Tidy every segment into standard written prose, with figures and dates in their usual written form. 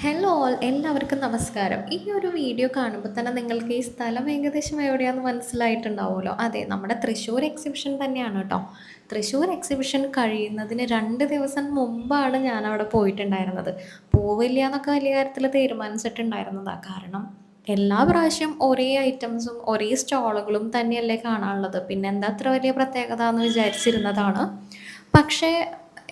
Hello all എല്ലാവർക്കും നമസ്കാരം. ഈ ഒരു വീഡിയോ കാണുമ്പോൾ തന്നെ നിങ്ങൾക്ക് ഈ സ്ഥലം ഏകദേശം എവിടെയാണെന്ന് മനസ്സിലായിട്ടുണ്ടാവുമല്ലോ. അതെ, നമ്മുടെ തൃശ്ശൂർ എക്സിബിഷൻ തന്നെയാണ് കേട്ടോ. തൃശ്ശൂർ എക്സിബിഷൻ കഴിയുന്നതിന് 2 ദിവസം മുമ്പാണ് ഞാൻ അവിടെ പോയിട്ടുണ്ടായിരുന്നത്. പോവില്ല എന്നൊക്കെ വലിയ കാര്യത്തിൽ തീരുമാനിച്ചിട്ടുണ്ടായിരുന്നതാണ്. കാരണം എല്ലാ പ്രാവശ്യം ഒരേ ഐറ്റംസും ഒരേ സ്റ്റോളുകളും തന്നെയല്ലേ കാണാനുള്ളത്. പിന്നെ എന്താ അത്ര വലിയ പ്രത്യേകത എന്ന് വിചാരിച്ചിരുന്നതാണ്. പക്ഷേ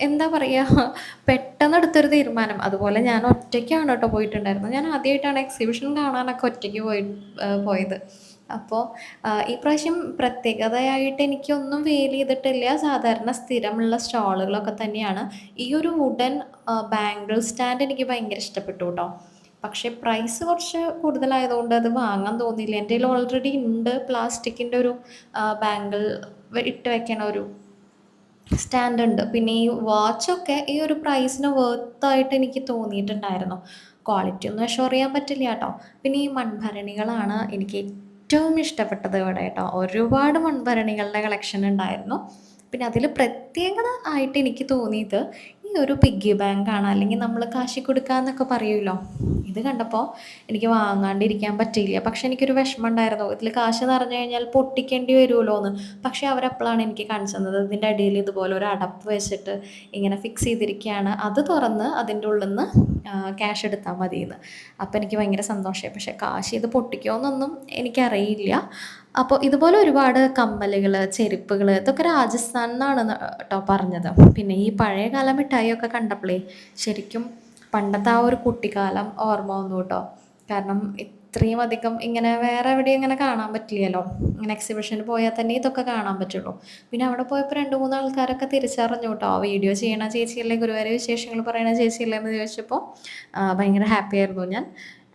എന്താ പറയുക, പെട്ടെന്നെടുത്തൊരു തീരുമാനം. അതുപോലെ ഞാൻ ഒറ്റയ്ക്കാണ് കേട്ടോ പോയിട്ടുണ്ടായിരുന്നത്. ഞാൻ ആദ്യമായിട്ടാണ് എക്സിബിഷൻ കാണാനൊക്കെ ഒറ്റയ്ക്ക് പോയത്. അപ്പോൾ ഈ പ്രാവശ്യം പ്രത്യേകതയായിട്ട് എനിക്കൊന്നും ഫീൽ ചെയ്തിട്ടില്ല. സാധാരണ സ്ഥിരമുള്ള സ്റ്റാളുകളൊക്കെ തന്നെയാണ്. ഈ ഒരു വുഡൻ ബാംഗിൾ സ്റ്റാൻഡ് എനിക്ക് ഭയങ്കര ഇഷ്ടപ്പെട്ടു കേട്ടോ. പക്ഷേ പ്രൈസ് കുറച്ച് കൂടുതലായതുകൊണ്ട് അത് വാങ്ങാൻ തോന്നിയില്ല. എൻ്റെ കയ്യിൽ ഓൾറെഡി ഉണ്ട് പ്ലാസ്റ്റിക്കിൻ്റെ ഒരു ബാംഗിൾ ഇട്ട് വെക്കണ ഒരു സ്റ്റാൻഡ് ഉണ്ട്. പിന്നെ ഈ വാച്ചൊക്കെ ഈ ഒരു പ്രൈസിന് വർത്തായിട്ട് എനിക്ക് തോന്നിയിട്ടുണ്ടായിരുന്നു. ക്വാളിറ്റി ഒന്നും അഷ്വർ ചെയ്യാൻ പറ്റില്ല കേട്ടോ. പിന്നെ ഈ മൺഭരണികളാണ് എനിക്ക് ഏറ്റവും ഇഷ്ടപ്പെട്ടത് ഇവിടെ കേട്ടോ. ഒരുപാട് മൺഭരണികളുടെ കളക്ഷൻ ഉണ്ടായിരുന്നു. പിന്നെ അതിൽ പ്രത്യേകത ആയിട്ട് എനിക്ക് തോന്നിയത് ഈ ഒരു പിഗ്ഗി ബാങ്കാണ്. അല്ലെങ്കിൽ നമ്മൾ കാശി കൊടുക്കാന്നൊക്കെ പറയുമല്ലോ. ഇത് കണ്ടപ്പോൾ എനിക്ക് വാങ്ങാണ്ടിരിക്കാൻ പറ്റിയില്ല. പക്ഷെ എനിക്കൊരു വിഷമം ഉണ്ടായിരുന്നു. ഇതിൽ കാശ് നിറഞ്ഞു കഴിഞ്ഞാൽ പൊട്ടിക്കേണ്ടി വരുമല്ലോ എന്ന്. പക്ഷേ അവരപ്പോഴാണ് എനിക്ക് കാണിച്ചു തന്നത്. ഇതിൻ്റെ അടിയിൽ ഇതുപോലെ ഒരു അടപ്പ് വെച്ചിട്ട് ഇങ്ങനെ ഫിക്സ് ചെയ്തിരിക്കുകയാണ്. അത് തുറന്ന് അതിൻ്റെ ഉള്ളിൽ നിന്ന് ക്യാഷ് എടുത്താൽ മതിയെന്ന്. അപ്പോൾ എനിക്ക് ഭയങ്കര സന്തോഷമായി. പക്ഷേ കാശ് ഇത് പൊട്ടിക്കുമോയെന്നൊന്നും എനിക്കറിയില്ല. അപ്പോൾ ഇതുപോലെ ഒരുപാട് കമ്മലുകൾ, ചെരുപ്പുകൾ ഇതൊക്കെ രാജസ്ഥാനിൽ നിന്നാണ് കേട്ടോ പറഞ്ഞത്. പിന്നെ ഈ പഴയകാല മിഠായിയൊക്കെ കണ്ടപ്പോഴേ ശരിക്കും പണ്ടത്തെ ആ ഒരു കുട്ടിക്കാലം ഓർമ്മ വന്നു കേട്ടോ. കാരണം ഇത്രയും അധികം ഇങ്ങനെ വേറെ എവിടെയും ഇങ്ങനെ കാണാൻ പറ്റില്ലല്ലോ. ഇങ്ങനെ എക്സിബിഷന് പോയാൽ തന്നെ ഇതൊക്കെ കാണാൻ പറ്റുള്ളൂ. പിന്നെ അവിടെ പോയപ്പോൾ 2-3 ആൾക്കാരൊക്കെ തിരിച്ചറിഞ്ഞു കേട്ടോ. വീഡിയോ ചെയ്യണ ചേച്ചിയല്ലേ, ഗുരുവായൂർ വിശേഷങ്ങൾ പറയണ ചേച്ചിയല്ലേ എന്ന് ചോദിച്ചപ്പോൾ ഭയങ്കര ഹാപ്പി ആയിരുന്നു ഞാൻ.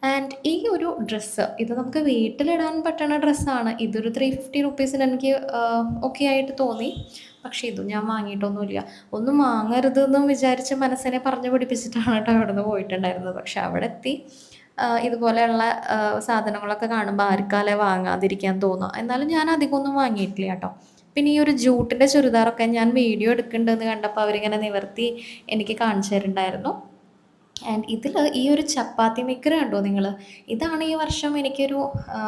ആൻഡ് ഈ ഒരു ഡ്രസ്സ് ഇത് നമുക്ക് വീട്ടിലിടാൻ പറ്റുന്ന ഡ്രസ്സാണ്. ഇതൊരു 350 എനിക്ക് ഓക്കെ ആയിട്ട് തോന്നി. പക്ഷേ ഇതും ഞാൻ വാങ്ങിയിട്ടൊന്നുമില്ല. ഒന്നും വാങ്ങരുതെന്നും വിചാരിച്ച് മനസ്സിനെ പറഞ്ഞു പിടിപ്പിച്ചിട്ടാണ് കേട്ടോ അവിടുന്ന് പോയിട്ടുണ്ടായിരുന്നത്. പക്ഷെ അവിടെ എത്തി ഇതുപോലെയുള്ള സാധനങ്ങളൊക്കെ കാണുമ്പോൾ ആർക്കാലേ വാങ്ങാതിരിക്കാൻ തോന്നുക. എന്നാലും ഞാൻ അധികമൊന്നും വാങ്ങിയിട്ടില്ല കേട്ടോ. പിന്നെ ഈ ഒരു ജൂട്ടിൻ്റെ ചുരിദാറൊക്കെ ഞാൻ വീഡിയോ എടുക്കുന്നുണ്ടെന്ന് കണ്ടപ്പോൾ അവരിങ്ങനെ നിവർത്തി എനിക്ക് കാണിച്ചു തരുന്നുണ്ടായിരുന്നു. ആൻഡ് ഇതിൽ ഈ ഒരു ചപ്പാത്തി മേക്കർ കണ്ടോ നിങ്ങൾ? ഇതാണ് ഈ വർഷം എനിക്കൊരു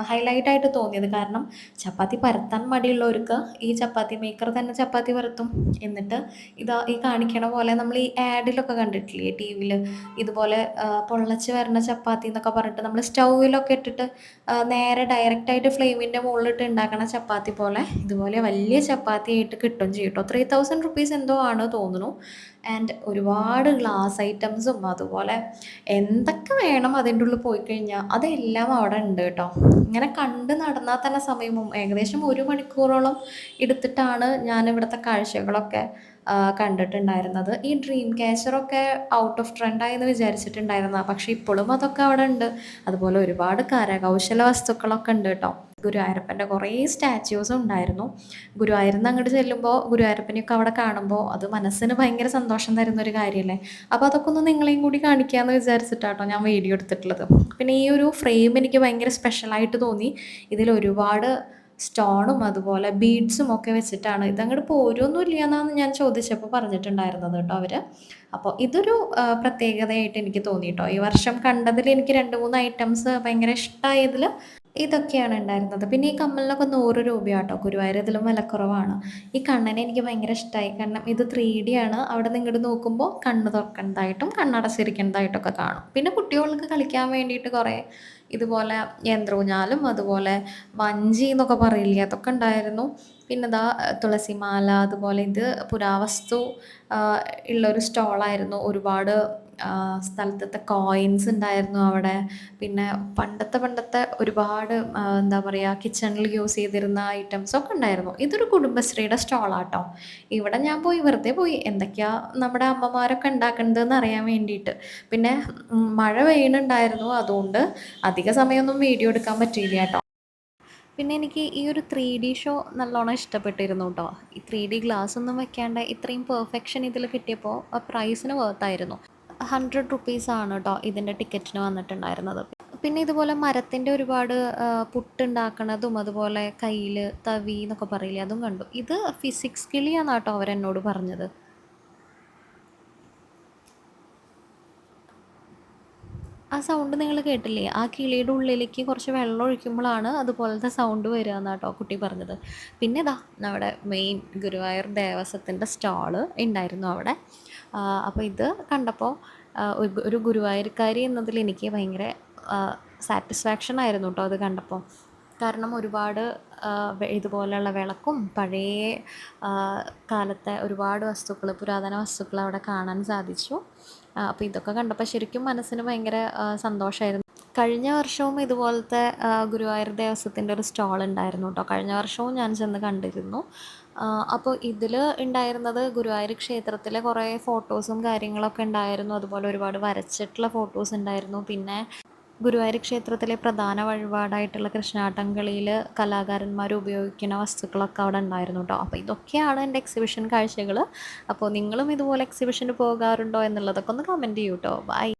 ഹൈലൈറ്റായിട്ട് തോന്നിയത്. കാരണം ചപ്പാത്തി പരത്താൻ മടിയുള്ളവർക്ക് ഈ ചപ്പാത്തി മേക്കർ തന്നെ ചപ്പാത്തി പരത്തും. എന്നിട്ട് ഇതാ ഈ കാണിക്കണ പോലെ നമ്മൾ ഈ ആഡിലൊക്കെ കണ്ടിട്ടില്ലേ ടി വിയിൽ, ഇതുപോലെ പൊള്ളച്ച് വരുന്ന ചപ്പാത്തി എന്നൊക്കെ പറഞ്ഞിട്ട് നമ്മൾ സ്റ്റൗവിലൊക്കെ ഇട്ടിട്ട് നേരെ ഡയറക്റ്റായിട്ട് ഫ്ലെയിമിൻ്റെ മുകളിലിട്ട് ഉണ്ടാക്കണ ചപ്പാത്തി പോലെ ഇതുപോലെ വലിയ ചപ്പാത്തി ആയിട്ട് കിട്ടും ചെയ്യും കേട്ടോ. 3000 എന്തോ ആണ് തോന്നുന്നു. ആൻഡ് ഒരുപാട് ഗ്ലാസ് ഐറ്റംസും അതുപോലെ എന്തൊക്കെ വേണം അതിൻ്റെ ഉള്ളിൽ പോയി കഴിഞ്ഞാൽ അതെല്ലാം അവിടെ ഉണ്ട് കേട്ടോ. ഇങ്ങനെ കണ്ട് നടന്നാൽ തന്നെ സമയം പോവും. ഏകദേശം 1 മണിക്കൂറോളം എടുത്തിട്ടാണ് ഞാൻ ഇവിടുത്തെ കാഴ്ചകളൊക്കെ കണ്ടിട്ടുണ്ടായിരുന്നത്. ഈ ഡ്രീം ക്യാച്ചറൊക്കെ ഔട്ട് ഓഫ് ട്രെൻഡായി എന്ന് വിചാരിച്ചിട്ടുണ്ടായിരുന്നതാണ്. പക്ഷേ ഇപ്പോഴും അതൊക്കെ അവിടെ ഉണ്ട്. അതുപോലെ ഒരുപാട് കരകൗശല വസ്തുക്കളൊക്കെ ഉണ്ട് കേട്ടോ. ഗുരുവായൂരപ്പൻ്റെ കുറേ സ്റ്റാച്യൂസും ഉണ്ടായിരുന്നു. ഗുരുവായൂരിൽ നിന്ന് അങ്ങോട്ട് ചെല്ലുമ്പോൾ ഗുരുവായൂരപ്പനെയൊക്കെ അവിടെ കാണുമ്പോൾ അത് മനസ്സിന് ഭയങ്കര സന്തോഷം തരുന്നൊരു കാര്യമല്ലേ. അപ്പോൾ അതൊക്കെ ഒന്ന് നിങ്ങളെയും കൂടി കാണിക്കാമെന്ന് വിചാരിച്ചിട്ടാട്ടോ ഞാൻ വീഡിയോ എടുത്തിട്ടുള്ളത്. പിന്നെ ഈ ഒരു ഫ്രെയിം എനിക്ക് ഭയങ്കര സ്പെഷ്യലായിട്ട് തോന്നി. ഇതിൽ ഒരുപാട് സ്റ്റോണും അതുപോലെ ബീഡ്സും ഒക്കെ വെച്ചിട്ടാണ്. ഇതങ്ങോട്ട് പോരൊന്നുമില്ല എന്നാണ് ഞാൻ ചോദിച്ചപ്പോൾ പറഞ്ഞിട്ടുണ്ടായിരുന്നത് കേട്ടോ അവർ. അപ്പോൾ ഇതൊരു പ്രത്യേകതയായിട്ട് എനിക്ക് തോന്നി കേട്ടോ. ഈ വർഷം കണ്ടതിൽ എനിക്ക് 2-3 ഐറ്റംസ് ഭയങ്കര ഇഷ്ടമായതിൽ ഇതൊക്കെയാണ് ഉണ്ടായിരുന്നത്. പിന്നെ ഈ കമ്മലിനൊക്കെ 100 രൂപയാട്ടോ. ഗുരുവായൂർ ഇതിലും വിലക്കുറവാണ്. ഈ കണ്ണനെ എനിക്ക് ഭയങ്കര ഇഷ്ടമായി. കാരണം ഇത് 3D ആണ്. അവിടെ നിന്ന് ഇങ്ങോട്ട് നോക്കുമ്പോൾ കണ്ണ് തുറക്കുന്നതായിട്ടും കണ്ണടച്ചിരിക്കുന്നതായിട്ടൊക്കെ കാണും. പിന്നെ കുട്ടികൾക്ക് കളിക്കാൻ വേണ്ടിയിട്ട് കുറേ ഇതുപോലെ യന്ത്രൂഞ്ഞാലും അതുപോലെ വഞ്ചി എന്നൊക്കെ പറയില്ലേ, അതൊക്കെ ഉണ്ടായിരുന്നു. പിന്നെ ഇതാ തുളസിമാല, അതുപോലെ ഇത് പുരാവസ്തു ഉള്ളൊരു സ്റ്റോളായിരുന്നു. ഒരുപാട് സ്ഥലത്തത്തെ കോയിൻസ് ഉണ്ടായിരുന്നു അവിടെ. പിന്നെ പണ്ടത്തെ പണ്ടത്തെ ഒരുപാട് എന്താ പറയുക, കിച്ചണിൽ യൂസ് ചെയ്തിരുന്ന ഐറ്റംസൊക്കെ ഉണ്ടായിരുന്നു. ഇതൊരു കുടുംബശ്രീയുടെ സ്റ്റോളാട്ടോ. ഇവിടെ ഞാൻ പോയി വെറുതെ പോയി എന്തൊക്കെയാണ് നമ്മുടെ അമ്മമാരൊക്കെ ഉണ്ടാക്കുന്നതെന്ന് അറിയാൻ വേണ്ടിയിട്ട്. പിന്നെ മഴ പെയ്യുന്നുണ്ടായിരുന്നു. അതുകൊണ്ട് അധിക സമയമൊന്നും വീഡിയോ എടുക്കാൻ പറ്റിയില്ല കേട്ടോ. പിന്നെ എനിക്ക് ഈ ഒരു 3D ഷോ നല്ലോണം ഇഷ്ടപ്പെട്ടിരുന്നു കേട്ടോ. ഈ 3D ഗ്ലാസ് ഒന്നും വെക്കാണ്ട് ഇത്രയും പെർഫെക്ഷൻ ഇതിൽ കിട്ടിയപ്പോൾ പ്രൈസിന് വർത്തായിരുന്നു. 100 ആണ് കേട്ടോ ഇതിൻ്റെ ടിക്കറ്റിന് വന്നിട്ടുണ്ടായിരുന്നത്. പിന്നെ ഇതുപോലെ മരത്തിൻ്റെ ഒരുപാട് പുട്ടുണ്ടാക്കണതും അതുപോലെ കയ്യിൽ തവി എന്നൊക്കെ പറയില്ലേ, അതും കണ്ടു. ഇത് ഫിസിക്സ് കിളിയാണെന്ന് കേട്ടോ അവരെന്നോട് പറഞ്ഞത്. ആ സൗണ്ട് നിങ്ങൾ കേട്ടില്ലേ? ആ കിളിയുടെ ഉള്ളിലേക്ക് കുറച്ച് വെള്ളം ഒഴിക്കുമ്പോഴാണ് അതുപോലത്തെ സൗണ്ട് വരിക എന്നാണ് കേട്ടോ കുട്ടി പറഞ്ഞത്. പിന്നെ ഇതാ നമ്മുടെ മെയിൻ ഗുരുവായൂർ ദേവസ്വത്തിൻ്റെ സ്റ്റാള് ഉണ്ടായിരുന്നു അവിടെ. അപ്പോൾ ഇത് കണ്ടപ്പോൾ ഒരു ഗുരുവായൂർക്കാരി എന്നതിൽ എനിക്ക് ഭയങ്കര സാറ്റിസ്ഫാക്ഷൻ ആയിരുന്നു കേട്ടോ അത് കണ്ടപ്പോൾ. കാരണം ഒരുപാട് ഇതുപോലെയുള്ള വിളക്കും പഴയ ആ, കാലത്തെ ഒരുപാട് വസ്തുക്കൾ, പുരാതന വസ്തുക്കൾ അവിടെ കാണാൻ സാധിച്ചു. അപ്പോൾ ഇതൊക്കെ കണ്ടപ്പോൾ ശരിക്കും മനസ്സിന് ഭയങ്കര സന്തോഷമായിരുന്നു. കഴിഞ്ഞ വർഷവും ഇതുപോലത്തെ ഗുരുവായൂർ ദേവസ്വത്തിൻ്റെ ഒരു സ്റ്റോൾ ഉണ്ടായിരുന്നു കേട്ടോ. കഴിഞ്ഞ വർഷവും ഞാൻ ചെന്ന് കണ്ടിരുന്നു. അപ്പോൾ ഇതിൽ ഉണ്ടായിരുന്നത് ഗുരുവായൂർ ക്ഷേത്രത്തിലെ കുറേ ഫോട്ടോസും കാര്യങ്ങളൊക്കെ ഉണ്ടായിരുന്നു. അതുപോലെ ഒരുപാട് വരച്ചിട്ടുള്ള ഫോട്ടോസ് ഉണ്ടായിരുന്നു. പിന്നെ ഗുരുവായൂർ ക്ഷേത്രത്തിലെ പ്രധാന വഴിപാടായിട്ടുള്ള കൃഷ്ണാട്ടം കളിയിൽ കലാകാരന്മാർ ഉപയോഗിക്കുന്ന വസ്തുക്കളൊക്കെ അവിടെ ഉണ്ടായിരുന്നു കേട്ടോ. അപ്പോൾ ഇതൊക്കെയാണ് എൻ്റെ എക്സിബിഷൻ കാഴ്ചകൾ. അപ്പോൾ നിങ്ങളും ഇതുപോലെ എക്സിബിഷന് പോകാറുണ്ടോ എന്നുള്ളതൊക്കെ ഒന്ന് കമൻറ്റ് ചെയ്യൂ കേട്ടോ. ബൈ.